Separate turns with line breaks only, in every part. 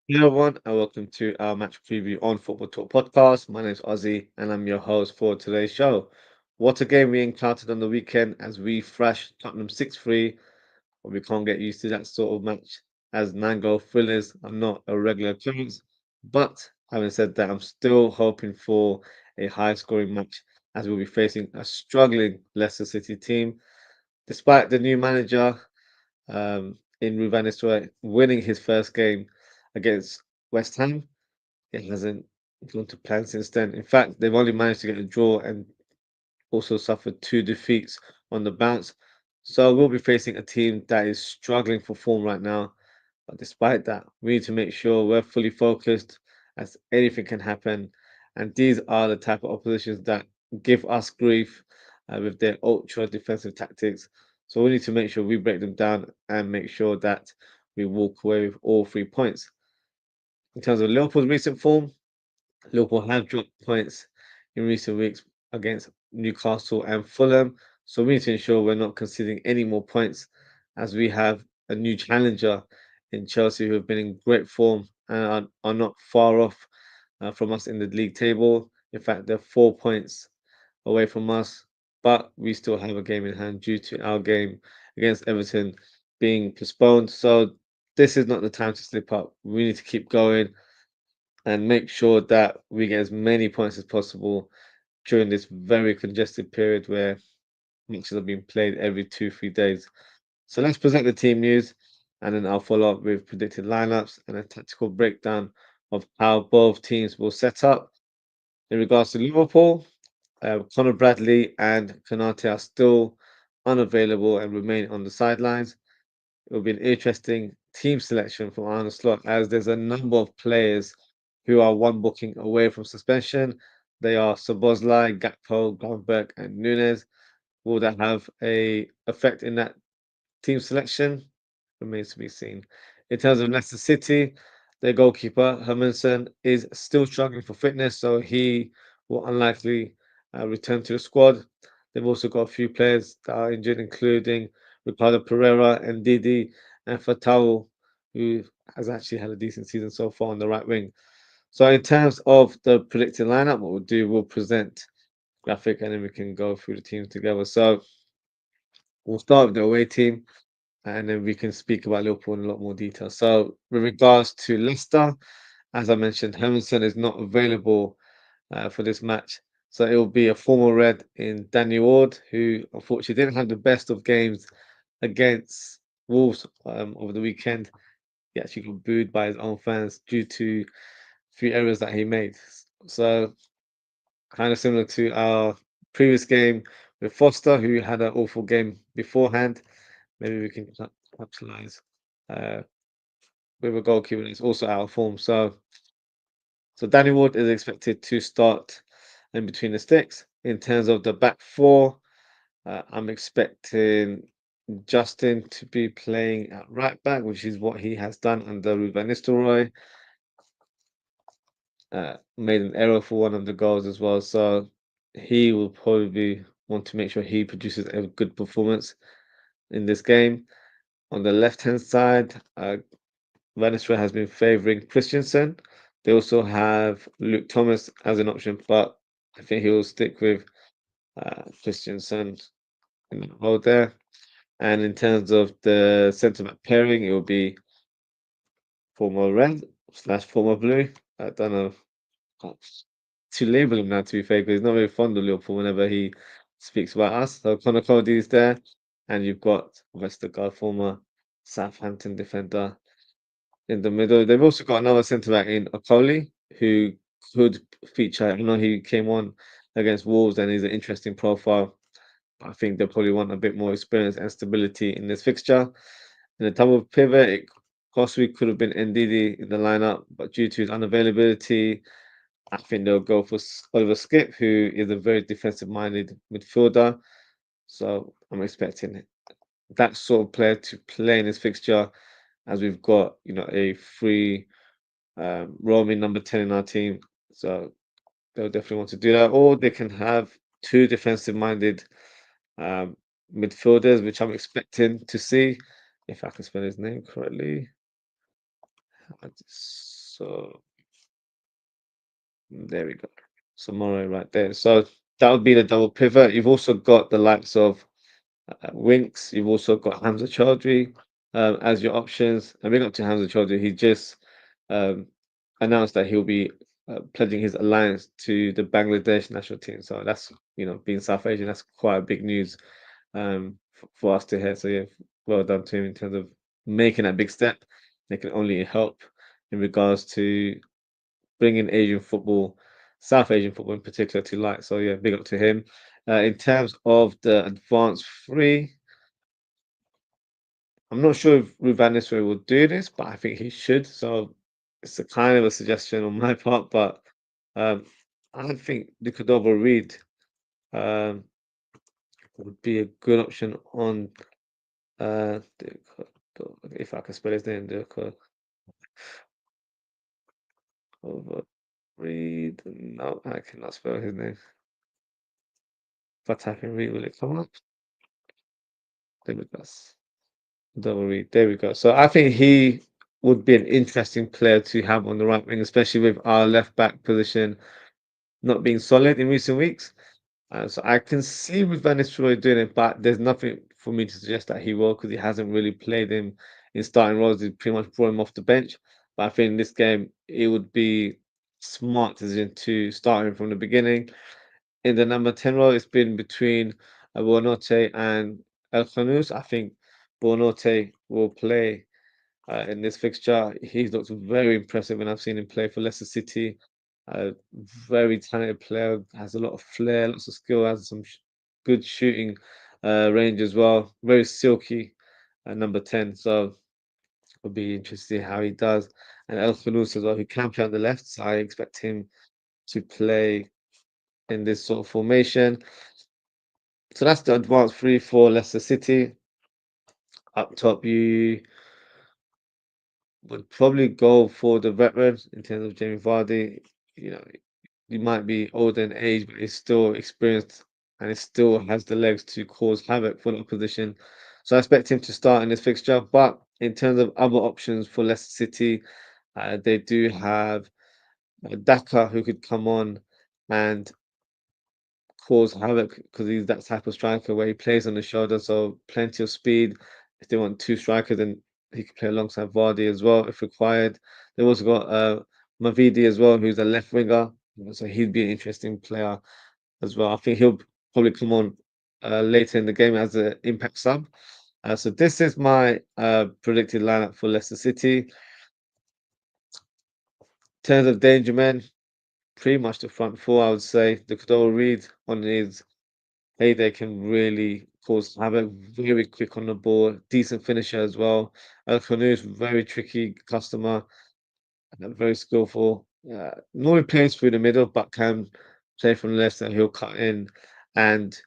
Hello, everyone, and welcome to our match preview on Football Talk podcast. My name is Ozzie, and I'm your host for today's show. What a game we encountered on the weekend as we thrashed Tottenham 6-3, but we can't get used to that sort of match as 9 goal thrillers are not a regular occurrence. But having said that, I'm still hoping for a high scoring match as we'll be facing a struggling Leicester City team. Despite the new manager in Ruben Nistelrooy winning his first game against West Ham, it hasn't gone to plan since then. In fact, they've only managed to get a draw and also suffered 2 defeats on the bounce. So we'll be facing a team that is struggling for form right now. But despite that, we need to make sure we're fully focused as anything can happen. And these are the type of oppositions that give us grief with their ultra defensive tactics. So we need to make sure we break them down and make sure that we walk away with all 3 points. In terms of Liverpool's recent form, Liverpool have dropped points in recent weeks against Newcastle and Fulham. So we need to ensure we're not conceding any more points as we have a new challenger in Chelsea who have been in great form and are not far off from us in the league table. In fact, they're 4 points away from us, but we still have a game in hand due to our game against Everton being postponed. So this is not the time to slip up. We need to keep going and make sure that we get as many points as possible during this very congested period where matches are being played every 2, 3 days. So let's present the team news and then I'll follow up with predicted lineups and a tactical breakdown of how both teams will set up. In regards to Liverpool, Conor Bradley and Konate are still unavailable and remain on the sidelines. It will be an interesting team selection from Arne Slot as there's a number of players who are one booking away from suspension. They are Szoboszlai, Gakpo, Gravenberch, and Nunes. Will that have a effect in that team selection? Remains to be seen. In terms of Leicester City, their goalkeeper Hermansen is still struggling for fitness, so he will unlikely return to the squad. They've also got a few players that are injured, including Ricardo Pereira and Didi and Fatau, who has actually had a decent season so far on the right wing. So in terms of the predicted lineup, what we'll do, we'll present graphic and then we can go through the teams together. So we'll start with the away team and then we can speak about Liverpool in a lot more detail. So with regards to Leicester, as I mentioned, Hermansen is not available for this match. So it will be a formal red in Danny Ward, who unfortunately didn't have the best of games against Wolves over the weekend. He actually got booed by his own fans due to 3 errors that he made. So kind of similar to our previous game with Foster, who had an awful game beforehand. Maybe we can capitalize uh, with a goalkeeper that's also out of form. So Danny Ward is expected to start in between the sticks. In terms of the back four, I'm expecting Justin to be playing at right back, which is what he has done under Ruben Nistelrooy. Made an error for one of the goals as well, so he will probably want to make sure he produces a good performance in this game. On the left-hand side, Venezuela has been favouring Christensen. They also have Luke Thomas as an option, but I think he will stick with Christensen in the role there. And in terms of the centre back pairing, it will be former red / former blue. I don't know how to label him now, to be fair, because he's not very fond of Liverpool whenever he speaks about us. So Conor Cody is there. and you've got Westergaard, former Southampton defender, in the middle. They've also got another centre back in Okoli who could feature. I know he came on against Wolves and he's an interesting profile. I think they probably want a bit more experience and stability in this fixture. In the double pivot, it possibly could have been Ndidi in the lineup, but due to his unavailability, I think they'll go for Oliver Skip, who is a very defensive-minded midfielder. So I'm expecting that sort of player to play in this fixture, as we've got a free roaming number 10 in our team. So they'll definitely want to do that, or they can have two defensive-minded um, midfielders, which I'm expecting to see, if I can spell his name correctly. So there we go. Samore right there. So that would be the double pivot. You've also got the likes of Winks. You've also got Hamza Chaudhry as your options. And big up to Hamza Chaudhry. He just um, announced that he'll be pledging his alliance to the Bangladesh national team. So that's, being South Asian, that's quite a big news for us to hear. So yeah, well done to him in terms of making that big step. They can only help in regards to bringing Asian football, South Asian football in particular, to light. So yeah, big up to him. In terms of the advanced three, I'm not sure if Ruvan Nisri will do this, but I think he should. So it's a kind of a suggestion on my part, but um, I think the Cordova Reed um, would be a good option on if I can spell his name, the Cordova Reed. No, I cannot spell his name. If I type in Reed, will it come up? There we go. Double Reed. There we go. So I think he would be an interesting player to have on the right wing, especially with our left back position not being solid in recent weeks. So I can see with Van Nistelrooy doing it, but there's nothing for me to suggest that he will, because he hasn't really played him in starting roles. He pretty much brought him off the bench. But I think in this game, it would be smart decision to start him from the beginning. In the number 10 role, it's been between Buonotte and El Khanous. I think Buonotte will play in this fixture. He's looked very impressive when I've seen him play for Leicester City. Very talented player, has a lot of flair, lots of skill, has some good shooting range as well. Very silky at number 10. So it'll be interesting to see how he does. And El Khanous as well, who can play on the left. So I expect him to play in this sort of formation. So that's the advanced three for Leicester City. Up top, you would probably go for the veteran in terms of Jamie Vardy. You know, he might be older in age, but he's still experienced and he still has the legs to cause havoc for the opposition. So I expect him to start in this fixture. But in terms of other options for Leicester City, they do have Daka, who could come on and cause havoc because he's that type of striker where he plays on the shoulder, so plenty of speed. If they want two strikers, then he can play alongside Vardy as well if required. They've also got Mavidi as well, who's a left winger, so he'd be an interesting player as well. I think he'll probably come on later in the game as an impact sub. So this is my predicted lineup for Leicester City. In terms of danger men, pretty much the front four, I would say. The Cadell Reed on his they can really cause havoc, very quick on the ball, decent finisher as well. El is very tricky customer, and very skillful. Normally plays through the middle, but can play from the left and he'll cut in and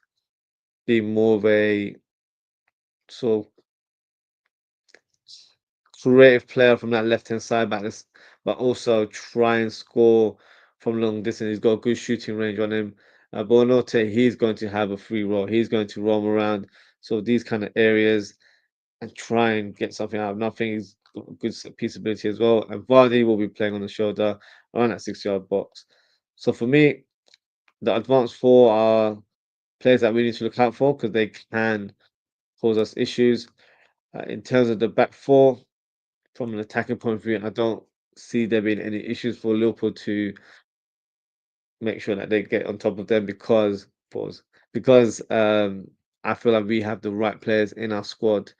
be more of a sort of creative player from that left hand side back, but also try and score from long distance. He's got a good shooting range on him. Bonote, he's going to have a free roll. He's going to roam around. So these kind of areas and try and get something out of nothing. He's got a good piece of ability as well. And Vardy will be playing on the shoulder around that 6 yard box. So for me, the advanced four are players that we need to look out for because they can cause us issues. In terms of the back four, from an attacking point of view, I don't see there being any issues for Liverpool to make sure that they get on top of them because pause because I feel like we have the right players in our squad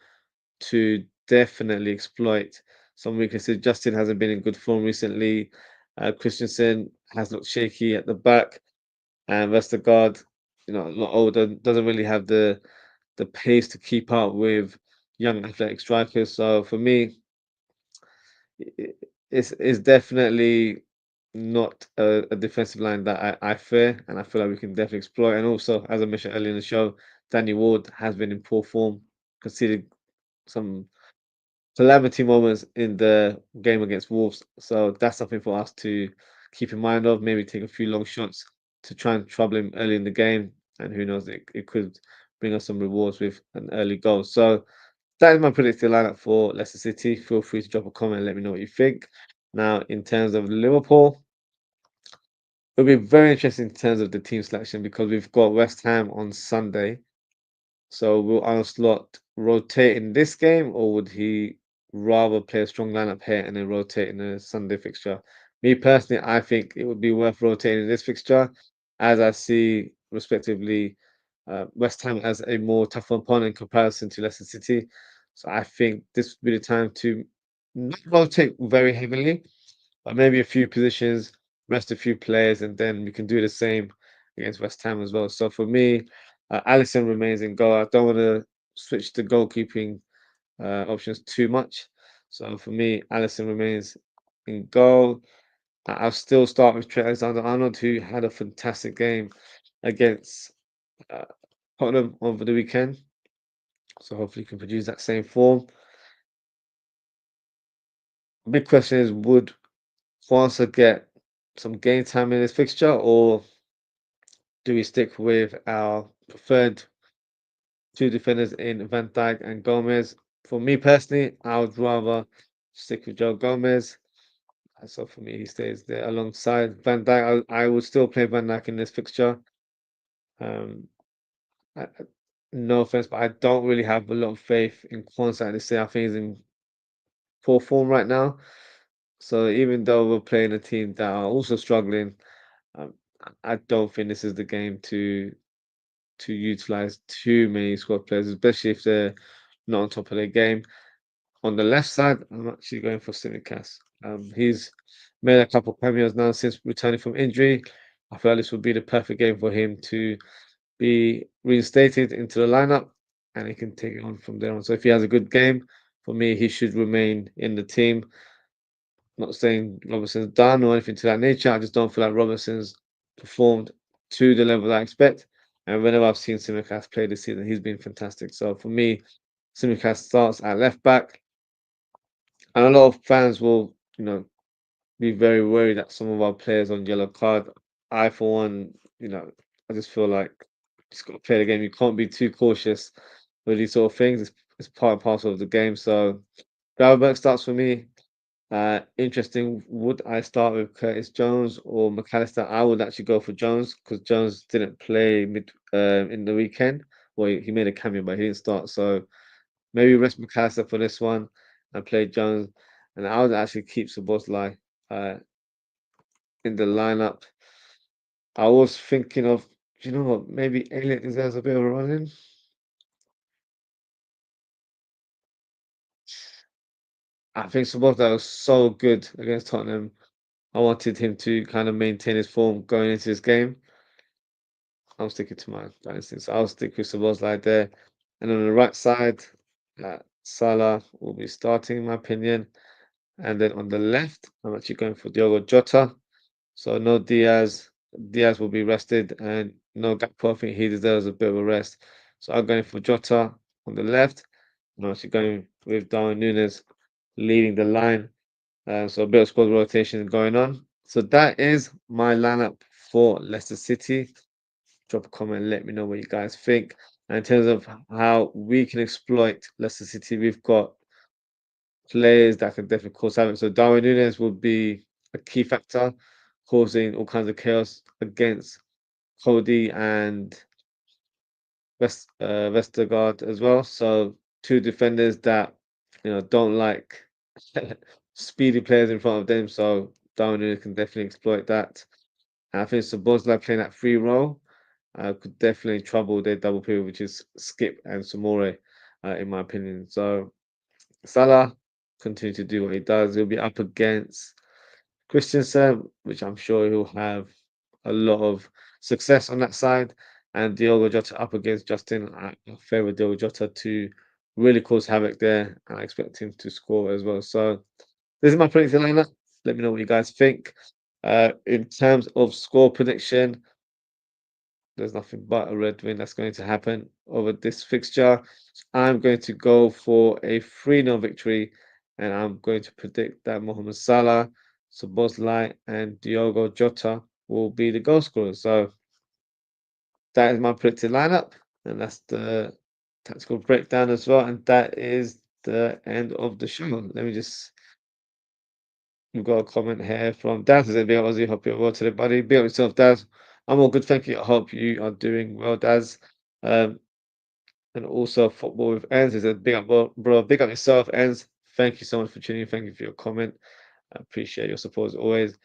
to definitely exploit some weaknesses. Justin hasn't been in good form recently. Christensen has looked shaky at the back, and Vestergaard, a lot older, doesn't really have the pace to keep up with young athletic strikers. So for me, i- it's definitely not a defensive line that I fear, and I feel like we can definitely exploit. And also, as I mentioned earlier in the show, Danny Ward has been in poor form, conceded some calamity moments in the game against Wolves. So that's something for us to keep in mind of. Maybe take a few long shots to try and trouble him early in the game, and who knows, it could bring us some rewards with an early goal. So that is my predicted lineup for Leicester City. Feel free to drop a comment and let me know what you think. Now, in terms of Liverpool, it'll be very interesting in terms of the team selection because we've got West Ham on Sunday. So will Arnold Slot rotate in this game, or would he rather play a strong lineup here and then rotate in the Sunday fixture? Me personally, I think it would be worth rotating in this fixture, as I see, respectively, West Ham as a more tougher opponent in comparison to Leicester City. So I think this would be the time to not rotate very heavily, but maybe a few positions, rest a few players, and then we can do the same against West Ham as well. So for me, Alisson remains in goal. I don't want to switch the goalkeeping options too much. So for me, Alisson remains in goal. I'll still start with Trent Alexander-Arnold, who had a fantastic game against uh, Tottenham over the weekend. So hopefully he can produce that same form. Big question is, would Kwanzaa get some game time in this fixture, or do we stick with our preferred two defenders in Van Dijk and Gomez? For me personally, I would rather stick with Joe Gomez. So for me, he stays there alongside Van Dijk. I would still play Van Dijk in this fixture. Um, no offense, but I don't really have a lot of faith in Kwanzaa this year. I think he's in poor form right now. So even though we're playing a team that are also struggling, um, I don't think this is the game to utilize too many squad players, especially if they're not on top of their game. On the left side, I'm actually going for Simicast. He's made a couple cameos now since returning from injury. I feel like this would be the perfect game for him to be reinstated into the lineup, and he can take it on from there on. So if he has a good game, for me, he should remain in the team. Not saying Robertson's done or anything to that nature. I just don't feel like Robertson's performed to the level I expect. And whenever I've seen Simicast play this season, he's been fantastic. So for me, Simicast starts at left back, and a lot of fans will, be very worried that some of our players on yellow card. I, for one, I just feel like just got to play the game. You can't be too cautious with these sort of things. It's part and parcel of the game. So Gravenberch starts for me. Interesting. Would I start with Curtis Jones or McAllister? I would actually go for Jones because Jones didn't play in the weekend. Well, he made a cameo, but he didn't start. So maybe rest McAllister for this one and play Jones. And I would actually keep Szoboszlai uh, in the lineup. I was thinking of, you know what? Maybe Elliot deserves a bit of a run in. I think Szoboszlai was so good against Tottenham. I wanted him to kind of maintain his form going into this game. I'm sticking to my instinct. So I'll stick with Szoboszlai there. And on the right side, Salah will be starting, in my opinion. And then on the left, I'm actually going for Diogo Jota. So no Diaz. Diaz will be rested, and no Gakpo. I think he deserves a bit of a rest. So I'm going for Jota on the left. I'm actually going with Darwin Núñez leading the line. So a bit of squad rotation going on. So that is my lineup for Leicester City. Drop a comment, let me know what you guys think. And in terms of how we can exploit Leicester City, we've got players that can definitely cause havoc. So Darwin Núñez will be a key factor, causing all kinds of chaos against Cody and Vestergaard as well. So two defenders that don't like speedy players in front of them. So Darwin Núñez can definitely exploit that. And I think Szoboszlai playing that free role could definitely trouble their double pivot, which is Skip and Samore, in my opinion. So Salah continue to do what he does. He'll be up against Christensen, which I'm sure he'll have a lot of success on that side, and Diogo Jota up against Justin. I favour Diogo Jota to really cause havoc there, and I expect him to score as well. So this is my prediction lineup. Let me know what you guys think. In terms of score prediction, there's nothing but a red win that's going to happen over this fixture. I'm going to go for a 3-0 victory, and I'm going to predict that Mohamed Salah, Szoboszlai, and Diogo Jota will be the goal scorers. So that is my predicted lineup, and that's the tactical breakdown as well. And that is the end of the show. Let me just. We've got a comment here from Daz. Says, "Big up, Ozzy. Hope you're well today, buddy. Big up yourself, Daz. I'm all good, thank you. I hope you are doing well, Daz. Um, and also football with Enz. He said, big up, bro. Big up yourself, Enz. Thank you so much for tuning in. Thank you for your comment. I appreciate your support as always.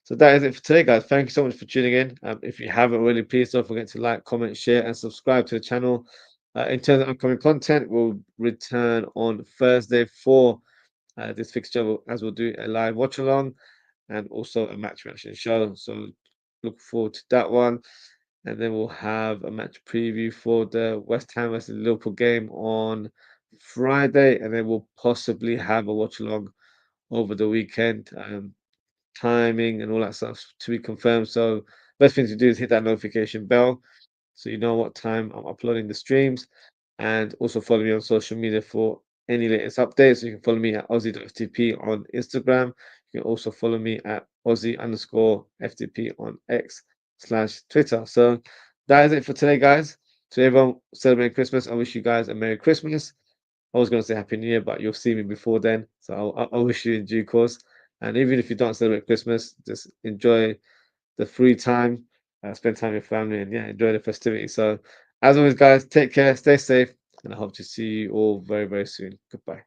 So that is it for today, guys. Thank you so much for tuning in. If you haven't already, please don't forget to like, comment, share, and subscribe to the channel. In terms of upcoming content, we'll return on Thursday for this fixture, as we'll do a live watch along and also a match reaction show. So look forward to that one. And then we'll have a match preview for the West Ham versus Liverpool game on Friday. And then we'll possibly have a watch along over the weekend. Timing and all that stuff to be confirmed. So best thing to do is hit that notification bell so you know what time I'm uploading the streams. And also follow me on social media for any latest updates. You can follow me at Ozzie.ftp on Instagram. You can also follow me at Ozzie_FTP on X/Twitter. So that is it for today, guys. To everyone celebrating Christmas, I wish you guys a Merry Christmas. I was going to say Happy New Year, but you'll see me before then. So I'll wish you in due course. And even if you don't celebrate Christmas, just enjoy the free time, spend time with your family, and yeah, enjoy the festivities. So, as always, guys, take care, stay safe, and I hope to see you all very, very soon. Goodbye.